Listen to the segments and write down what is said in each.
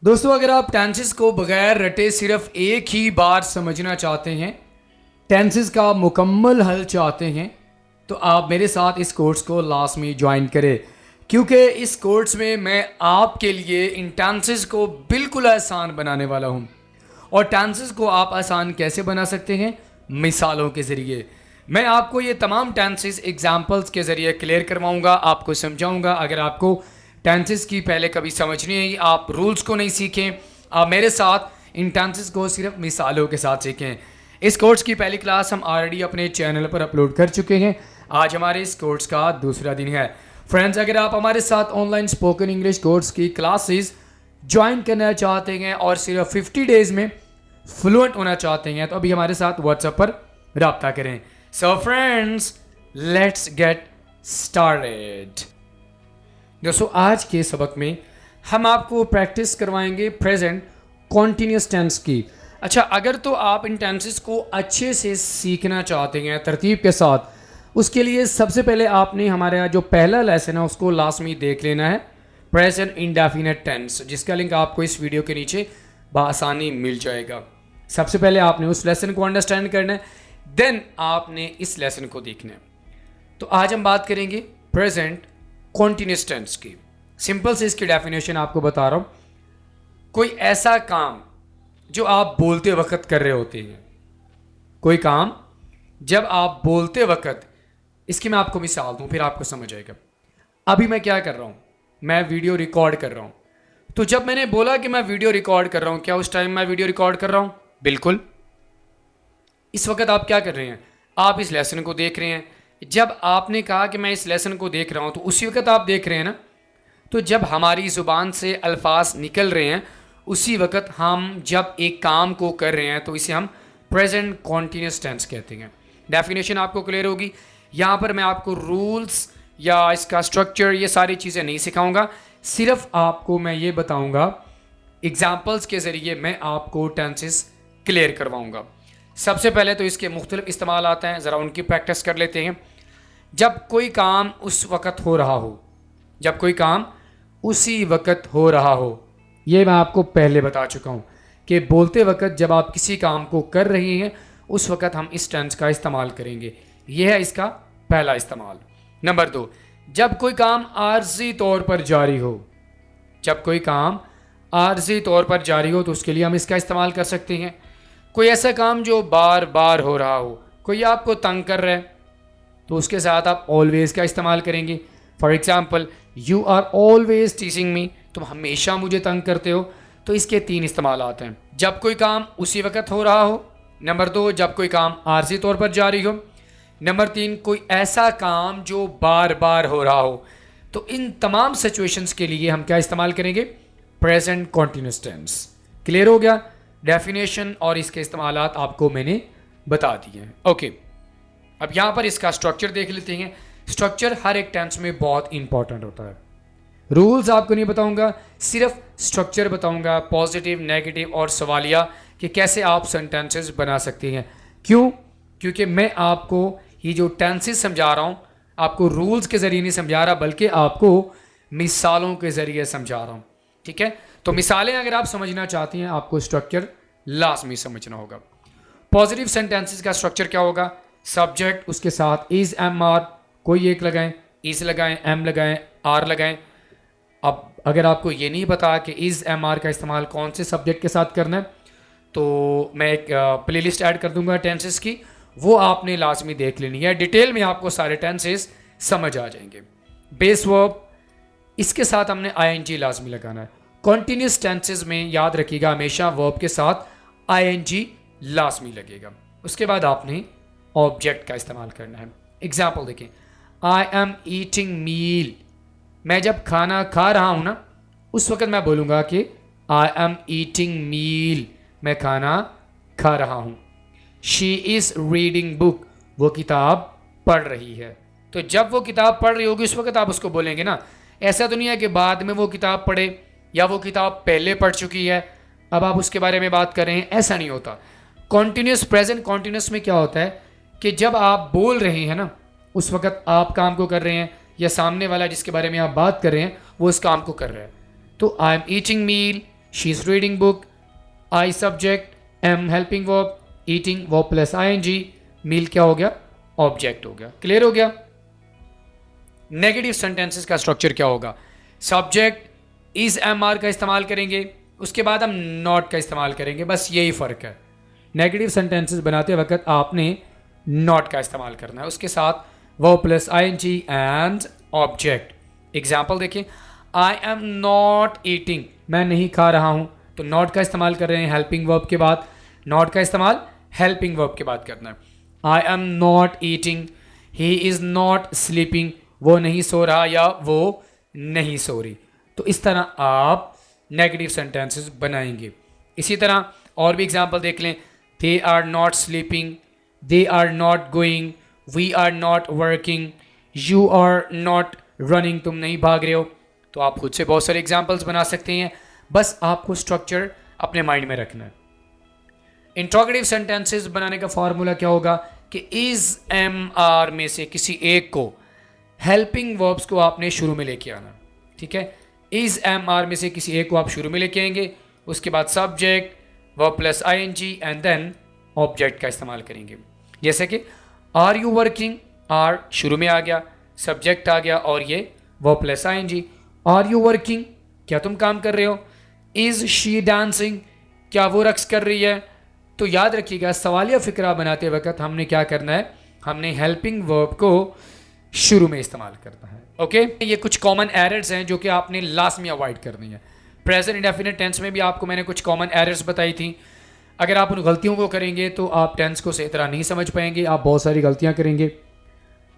दोस्तों, अगर आप टेंसेस को बगैर रटे सिर्फ एक ही बार समझना चाहते हैं, टेंसेस का मुकम्मल हल चाहते हैं, तो आप मेरे साथ इस कोर्स को लास्ट में ज्वाइन करें, क्योंकि इस कोर्स में मैं आपके लिए इन टेंसेस को बिल्कुल आसान बनाने वाला हूं। और टेंसेस को आप आसान कैसे बना सकते हैं? मिसालों के ज़रिए। मैं आपको ये तमाम टेंसेस एग्जाम्पल्स के ज़रिए क्लियर करवाऊंगा, आपको समझाऊंगा। अगर आपको टेंसेस की पहले कभी समझ नहीं आई, आप रूल्स को नहीं सीखें, आप मेरे साथ इन टेंसेस को सिर्फ मिसालों के साथ सीखें। इस कोर्स की पहली क्लास हम ऑलरेडी अपने चैनल पर अपलोड कर चुके हैं। आज हमारे इस कोर्स का दूसरा दिन है। फ्रेंड्स, अगर आप हमारे साथ ऑनलाइन स्पोकन इंग्लिश कोर्स की क्लासेस ज्वाइन करना चाहते हैं और सिर्फ 50 डेज में फ्लुएंट होना चाहते हैं, तो अभी हमारे साथ व्हाट्सएप पर रब्ता करें। So friends, let's get started. दोस्तों, आज के सबक में हम आपको प्रैक्टिस करवाएंगे प्रेजेंट कॉन्टिन्यूस टेंस की। अच्छा, अगर तो आप इन टेंसेस को अच्छे से सीखना चाहते हैं तरतीब के साथ, उसके लिए सबसे पहले आपने हमारा जो पहला लेसन है उसको लास्ट में देख लेना है, प्रेजेंट इंडेफिनिट टेंस, जिसका लिंक आपको इस वीडियो के नीचे बआसानी मिल जाएगा। सबसे पहले आपने उस लेसन को अंडरस्टैंड करना है, देन आपने इस लेसन को देखना है। तो आज हम बात करेंगे प्रेजेंट कॉन्टिन्यूस टेंस की। सिंपल से इसकी डेफिनेशन आपको बता रहा हूं। कोई ऐसा काम जो आप बोलते वक्त कर रहे होते हैं, कोई काम जब आप बोलते वक्त, इसकी मैं आपको मिसाल दूं फिर आपको समझ आएगा। अभी मैं क्या कर रहा हूं? मैं वीडियो रिकॉर्ड कर रहा हूं। तो जब मैंने बोला कि मैं वीडियो रिकॉर्ड कर रहा हूं, क्या उस टाइम मैं वीडियो रिकॉर्ड कर रहा हूं? बिल्कुल। इस वक्त आप क्या कर रहे हैं? आप इस लेसन को देख रहे हैं। जब आपने कहा कि मैं इस लेसन को देख रहा हूं, तो उसी वक्त आप देख रहे हैं ना। तो जब हमारी ज़ुबान से अल्फाज निकल रहे हैं, उसी वक्त हम जब एक काम को कर रहे हैं, तो इसे हम प्रेजेंट कॉन्टिन्यूस टेंस कहते हैं। डेफिनेशन आपको क्लियर होगी। यहाँ पर मैं आपको रूल्स या इसका स्ट्रक्चर, ये सारी चीज़ें नहीं सिखाऊंगा। सिर्फ आपको मैं ये बताऊंगा, एग्जाम्पल्स के ज़रिए मैं आपको टेंसेस क्लियर करवाऊंगा। सबसे पहले तो इसके मुख्तलिफ इस्तेमाल आते हैं, ज़रा उनकी प्रैक्टिस कर लेते हैं। जब कोई काम उस वक़्त हो रहा हो, जब कोई काम उसी वक़्त हो रहा हो, ये मैं आपको पहले बता चुका हूँ कि बोलते वक़्त जब आप किसी काम को कर रहे हैं, उस वक़्त हम इस टेंस का इस्तेमाल करेंगे। यह है इसका पहला इस्तेमाल। नंबर 2, जब कोई काम आर्जी तौर पर जारी हो, जब कोई काम आर्जी तौर पर जारी हो, तो उसके लिए हम इसका इस्तेमाल कर सकते हैं। कोई ऐसा काम जो बार बार हो रहा हो, कोई आपको तंग कर रहा है, तो उसके साथ आप ऑलवेज का इस्तेमाल करेंगे। For example, you are always teaching me, तुम हमेशा मुझे तंग करते हो। तो इसके 3 इस्तेमाल आते हैं। जब कोई काम उसी वक्त हो रहा हो, नंबर 2 जब कोई काम आर्जी तौर पर जारी हो, नंबर 3 कोई ऐसा काम जो बार बार हो रहा हो। तो इन तमाम सिचुएशंस के लिए हम क्या इस्तेमाल करेंगे? Present continuous tense. क्लियर हो गया? डेफिनेशन और इसके इस्तेमालात आपको मैंने बता दिए हैं। ओके, अब यहाँ पर इसका स्ट्रक्चर देख लेते हैं। स्ट्रक्चर हर एक टेंस में बहुत इंपॉर्टेंट होता है। रूल्स आपको नहीं बताऊंगा, सिर्फ स्ट्रक्चर बताऊंगा, पॉजिटिव, नेगेटिव और सवालिया, कि कैसे आप सेंटेंसेस बना सकते हैं। क्यों? क्योंकि मैं आपको ये जो टेंसेस समझा रहा हूँ, आपको रूल्स के ज़रिए नहीं समझा रहा, बल्कि आपको मिसालों के ज़रिए समझा रहा हूँ। ठीक है? तो मिसालें अगर आप समझना चाहते हैं, आपको स्ट्रक्चर लाजमी समझना होगा। पॉजिटिव सेंटेंसेस का स्ट्रक्चर क्या होगा? सब्जेक्ट, उसके साथ इज, एम, आर, कोई एक लगाएं, इज लगाएं, एम लगाएं, आर लगाएं। अब अगर आपको ये नहीं पता कि इज, एम, आर का इस्तेमाल कौन से सब्जेक्ट के साथ करना है, तो मैं एक प्लेलिस्ट ऐड कर दूंगा टेंसेस की, वो आपने लाजमी देख लेनी है। डिटेल में आपको सारे टेंसेस समझ आ जाएंगे। बेस वर्ब, इसके साथ हमने आईएनजी लाजमी लगाना है। कॉन्टिन्यूस टेंसेस में याद रखिएगा, हमेशा वर्ब के साथ आईएनजी लाजमी लगेगा। उसके बाद आपने ऑब्जेक्ट का इस्तेमाल करना है। एग्जाम्पल देखें, आई एम ईटिंग मील, मैं जब खाना खा रहा हूं ना, उस वक्त मैं बोलूंगा कि आई एम ईटिंग मील, मैं खाना खा रहा हूं। शी इज रीडिंग बुक, वो किताब पढ़ रही है। तो जब वो किताब पढ़ रही होगी, उस वक्त आप उसको बोलेंगे ना। ऐसा तो नहीं है कि बाद में वो किताब पढ़े या वो किताब पहले पढ़ चुकी है, अब आप उसके बारे में बात कर रहे हैं, ऐसा नहीं होता। कॉन्टिन्यूस, प्रेजेंट कॉन्टिन्यूस में क्या होता है कि जब आप बोल रहे हैं ना, उस वक्त आप काम को कर रहे हैं, या सामने वाला जिसके बारे में आप बात कर रहे हैं वो उस काम को कर रहा है। तो I am eating meal, she is reading book, I subject, am helping verb, eating verb plus ING, meal क्या हो गया, ऑब्जेक्ट हो गया। क्लियर हो गया। नेगेटिव सेंटेंसेस का स्ट्रक्चर क्या होगा, सब्जेक्ट इज एम आर का इस्तेमाल करेंगे, उसके बाद हम नॉट का इस्तेमाल करेंगे, बस यही फ़र्क है। नेगेटिव सेंटेंसेस बनाते वक्त आपने नॉट का इस्तेमाल करना है, उसके साथ verb plus ING and object. Example देखिए, आई एम नॉट ईटिंग, मैं नहीं खा रहा हूं, तो नॉट का इस्तेमाल कर रहे हैं हेल्पिंग वर्ब के बाद, नॉट का इस्तेमाल हेल्पिंग वर्ब के बाद करना है। आई am not eating, he is not sleeping, वो नहीं सो रहा या वो नहीं सो रही। तो इस तरह आप नेगेटिव सेंटेंसेस बनाएंगे। इसी तरह और भी एग्जाम्पल देख लें, they are not sleeping, they are not going, we are not working, you are not running, तुम नहीं भाग रहे हो। तो आप खुद से बहुत सारे एग्जाम्पल्स बना सकते हैं, बस आपको स्ट्रक्चर अपने माइंड में रखना है। इंट्रोगेटिव सेंटेंसेस बनाने का फॉर्मूला क्या होगा कि इज एम आर में से किसी एक को, हेल्पिंग वर्ब्स को आपने शुरू में लेके आना, ठीक है। इज एम आर में से किसी एक को आप शुरू में लेके आएंगे, उसके बाद subject verb plus ING and then object का इस्तेमाल करेंगे। जैसे कि आर यू वर्किंग, आर शुरू में आ गया, सब्जेक्ट आ गया और ये verb plus ING. Are you working, क्या तुम काम कर रहे हो। इज शी डांसिंग, क्या वो रक्स कर रही है। तो याद रखिएगा, सवालिया फिक्रा बनाते वक्त हमने क्या करना है, हमने हेल्पिंग वर्ब को शुरू में इस्तेमाल करना है। ओके, ये कुछ कॉमन एरर्स हैं जो कि आपने लास्ट में अवॉइड करनी है। प्रेजेंट इंडेफिनिट टेंस में भी आपको मैंने कुछ कॉमन एरर्स बताई थी। अगर आप उन गलतियों को करेंगे तो आप टेंस को सही तरह नहीं समझ पाएंगे, आप बहुत सारी गलतियां करेंगे,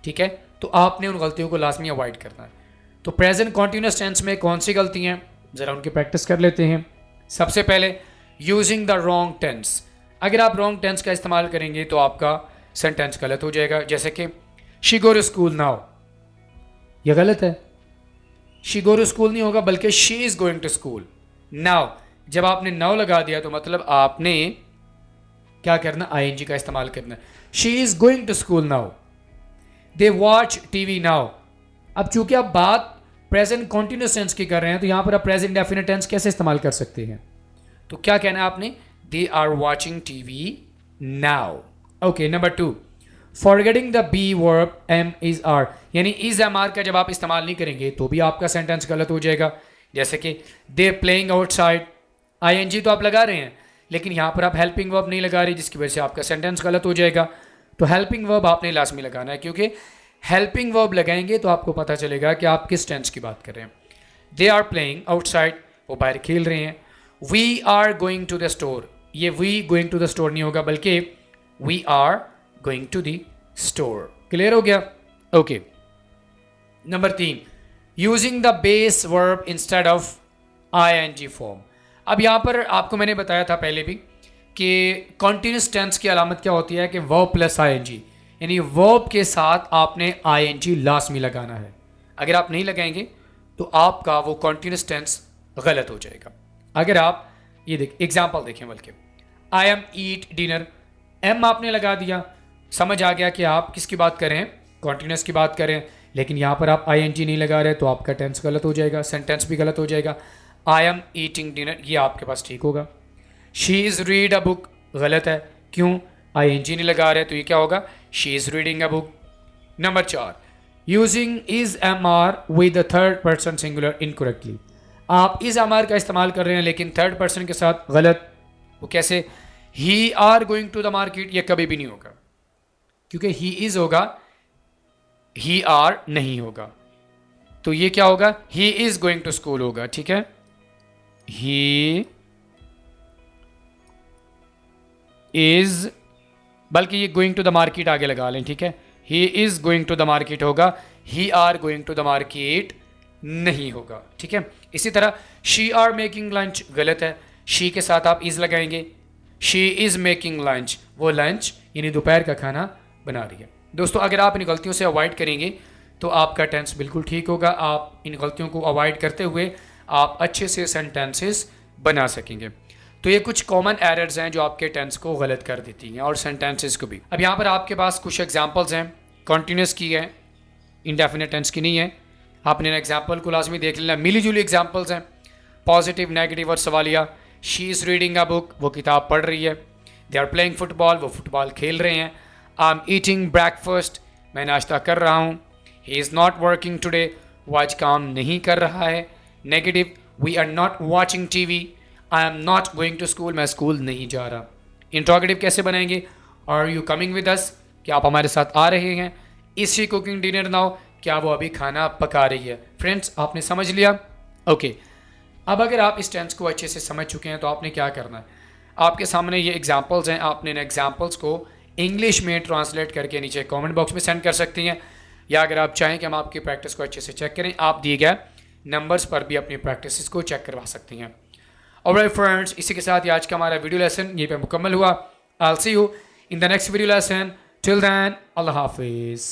ठीक है। तो आपने उन गलतियों को लास्ट में अवॉइड करना है। तो प्रेजेंट कॉन्टिन्यूस टेंस में कौन सी गलतियां, ज़रा उनकी प्रैक्टिस कर लेते हैं। सबसे पहले यूजिंग द रॉन्ग टेंस। अगर आप रॉन्ग टेंस का इस्तेमाल करेंगे तो आपका सेंटेंस गलत हो जाएगा। जैसे कि she go to school now, यह गलत है। शी गो टू स्कूल नहीं होगा, बल्कि she is going to school now. जब आपने नाउ लगा दिया तो मतलब आपने क्या करना, आईएनजी का इस्तेमाल करना। She is going to school now, they watch TV now. अब चूंकि आप बात प्रेजेंट कॉन्टिन्यूस टेंस की कर रहे हैं तो यहां पर आप प्रेजेंट डेफिनेट टेंस कैसे इस्तेमाल कर सकते हैं, तो क्या कहना है आपने, they are watching TV now. Okay, number 2, forgetting the be verb am is are, यानी इज एम आर का जब आप इस्तेमाल नहीं करेंगे तो भी आपका सेंटेंस गलत हो जाएगा। जैसे कि दे प्लेइंग आउटसाइड, आईएनजी तो आप लगा रहे हैं लेकिन यहाँ पर आप हेल्पिंग वर्ब नहीं लगा रहे, जिसकी वजह से आपका सेंटेंस गलत हो जाएगा। तो हेल्पिंग वर्ब आपने लास्ट में लगाना है, क्योंकि हेल्पिंग वर्ब लगाएंगे तो आपको पता चलेगा कि आप किस टेंस की बात कर रहे हैं। दे आर प्लेइंग आउटसाइड, वो बाहर खेल रहे हैं। We are going to the store, ये we going to the store नहीं होगा बल्कि we are going to the store. Clear हो गया। Okay, number 3, using the base verb instead of ING form. अब यहाँ पर आपको मैंने बताया था पहले भी कि कॉन्टिन्यूस टेंस की अलामत क्या होती है कि वर्ब प्लस आईएनजी, यानी वर्ब के साथ आपने आईएनजी लास्ट में लगाना है। अगर आप नहीं लगाएंगे तो आपका वो कॉन्टिन्यूस टेंस गलत हो जाएगा। अगर आप ये एग्जाम्पल देखें, बल्कि I am eat dinner, am आपने लगा दिया, समझ आ गया कि आप किसकी बात कर रहे हैं, कॉन्टिन्यूस की बात कर रहे हैं, लेकिन यहाँ पर आप आईएनजी नहीं लगा रहे तो आपका टेंस गलत हो जाएगा, सेंटेंस भी गलत हो जाएगा। आई एम ईटिंग डिनर, ये आपके पास ठीक होगा। She is read a book, गलत है, क्यों, आईएनजी नहीं लगा रहे तो ये क्या होगा, she is reading a book. Number 4, using is am are with the third person singular incorrectly. आप इज एम आर का इस्तेमाल कर रहे हैं लेकिन थर्ड पर्सन के साथ गलत। वो कैसे, he are going to the market, ये कभी भी नहीं होगा, क्योंकि ही इज होगा, ही आर नहीं होगा। तो ये क्या होगा, he is going to school होगा, ठीक है। ही इज, बल्कि ये गोइंग टू द मार्केट आगे लगा लें, ठीक है। He is going to the market होगा, he are going to the market नहीं होगा, ठीक है। इसी तरह शी आर मेकिंग लंच, गलत है, शी के साथ आप इज लगाएंगे। शी इज मेकिंग लंच, वो लंच यानी दोपहर का खाना बना रही है। दोस्तों, अगर आप इन गलतियों से अवॉइड करेंगे तो आपका टेंस बिल्कुल ठीक होगा। आप इन गलतियों को अवॉइड करते हुए आप अच्छे से सेंटेंसेस बना सकेंगे। तो ये कुछ कॉमन एरर्स हैं जो आपके टेंस को गलत कर देती हैं और सेंटेंसेस को भी। अब यहाँ पर आपके पास कुछ एग्जांपल्स हैं, कॉन्टिन्यूस की है, इंडेफिनिट टेंस की नहीं है। आपने एग्जांपल को लाजमी देख लेना, मिली जुली एग्जांपल्स हैं। पॉजिटिव, नेगेटिव और सवालिया। She is reading a book, वो किताब पढ़ रही है। दे आर प्लेइंग फुटबॉल, वो फुटबॉल खेल रहे हैं। आई एम ईटिंग ब्रेकफास्ट, मैं नाश्ता कर रहा हूँ। He is not working today, वो आज काम नहीं कर रहा है। Negative, we are not watching TV, I am not going to school, मैं स्कूल नहीं जा रहा। इंट्रोगेटिव कैसे बनाएंगे? Are you coming with us, क्या आप हमारे साथ आ रहे हैं? Is she cooking dinner now, क्या वो अभी खाना पका रही है? फ्रेंड्स, आपने समझ लिया? ओके अब अगर आप इस टेंस को अच्छे से समझ चुके हैं तो आपने क्या करना है? आपके सामने ये एग्जाम्पल्स हैं, आपने इन एग्जाम्पल्स को इंग्लिश में ट्रांसलेट करके नीचे कमेंट बॉक्स में सेंड कर सकती हैं, या अगर आप चाहें कि हम आपकी प्रैक्टिस को अच्छे से चेक करें, आप दिए गए नंबर्स पर भी अपनी प्रैक्टिस को चेक करवा सकती हैं। ऑलराइट फ्रेंड्स, इसी के साथ ही आज का हमारा वीडियो लेसन यहीं पे मुकम्मल हुआ। I will see you in the next video lesson. Till then, अल्लाह हाफिज़।